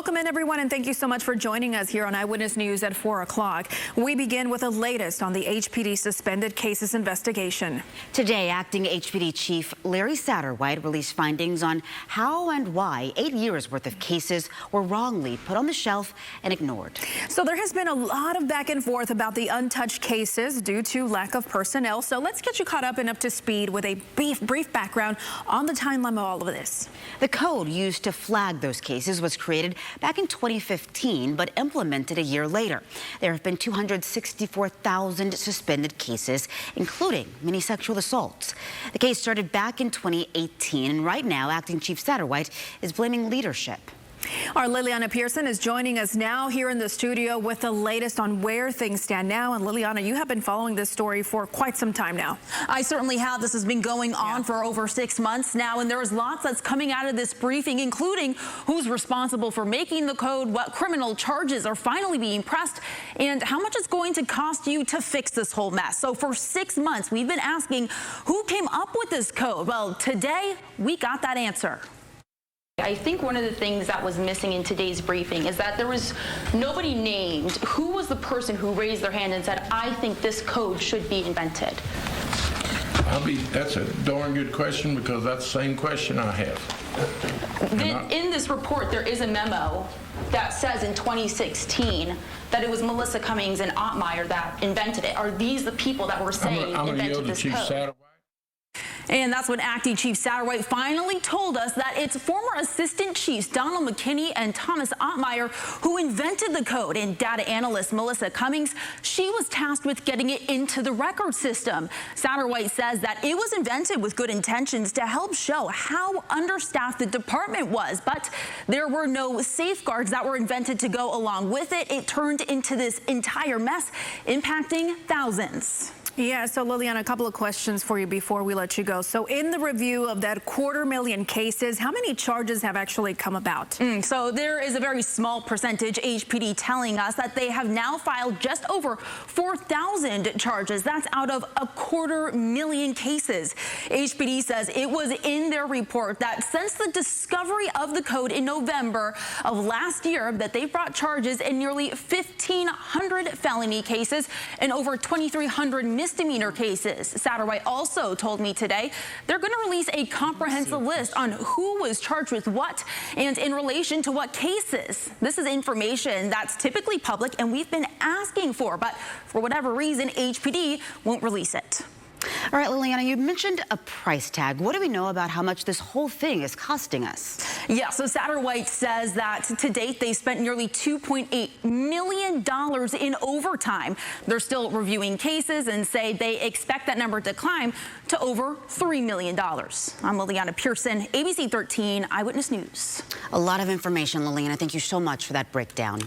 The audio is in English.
Welcome in, everyone, and thank you so much for joining us here on Eyewitness News at 4 o'clock. We begin with the latest on the HPD suspended cases investigation. Today, acting HPD Chief Larry Satterwhite released findings on how and why 8 years worth of cases were wrongly put on the shelf and ignored. So there has been a lot of back and forth about the untouched cases due to lack of personnel. So let's get you caught up and up to speed with a brief background on the timeline of all of this. The code used to flag those cases was created back in 2015, but implemented a year later. There have been 264,000 suspended cases, including many sexual assaults. The case started back in 2018, and right now, acting Chief Satterwhite is blaming leadership. Our Liliana Pearson is joining us now here in the studio with the latest on where things stand now. And Liliana, you have been following this story for quite some time now. I certainly have. This has been going on for over 6 months now, and there's lots that's coming out of this briefing, including who's responsible for making the code, what criminal charges are finally being pressed, and how much it's going to cost you to fix this whole mess. So for 6 months, we've been asking who came up with this code. Well, today we got that answer. I think one of the things that was missing in today's briefing is that there was nobody named who was the person who raised their hand and said, I think this code should be invented. That's a darn good question, because that's the same question I have. In this report, there is a memo that says in 2016 that it was Melissa Cummings and Ottmeyer that invented it. Are these the people that were saying invented this code? And that's when acting Chief Satterwhite finally told us that it's former assistant chiefs Donald McKinney and Thomas Ottmeyer who invented the code. And data analyst Melissa Cummings, she was tasked with getting it into the record system. Satterwhite says that it was invented with good intentions to help show how understaffed the department was, but there were no safeguards that were invented to go along with it. It turned into this entire mess, impacting thousands. Yeah, so Liliana, a couple of questions for you before we let you go. So in the review of that 250,000 cases, how many charges have actually come about? So there is a very small percentage, HPD telling us that they have now filed just over 4,000 charges. That's out of 250,000 cases. HPD says it was in their report that since the discovery of the code in November of last year, that they've brought charges in nearly 1,500 felony cases and over 2,300 misdemeanor cases. Satterwhite also told me today they're going to release a comprehensive list on who was charged with what and in relation to what cases. This is information that's typically public and we've been asking for, but for whatever reason, HPD won't release it. All right, Liliana, you mentioned a price tag. What do we know about how much this whole thing is costing us? Yeah, so Satterwhite says that to date they spent nearly $2.8 million in overtime. They're still reviewing cases and say they expect that number to climb to over $3 million. I'm Liliana Pearson, ABC 13 Eyewitness News. A lot of information, Liliana. Thank you so much for that breakdown.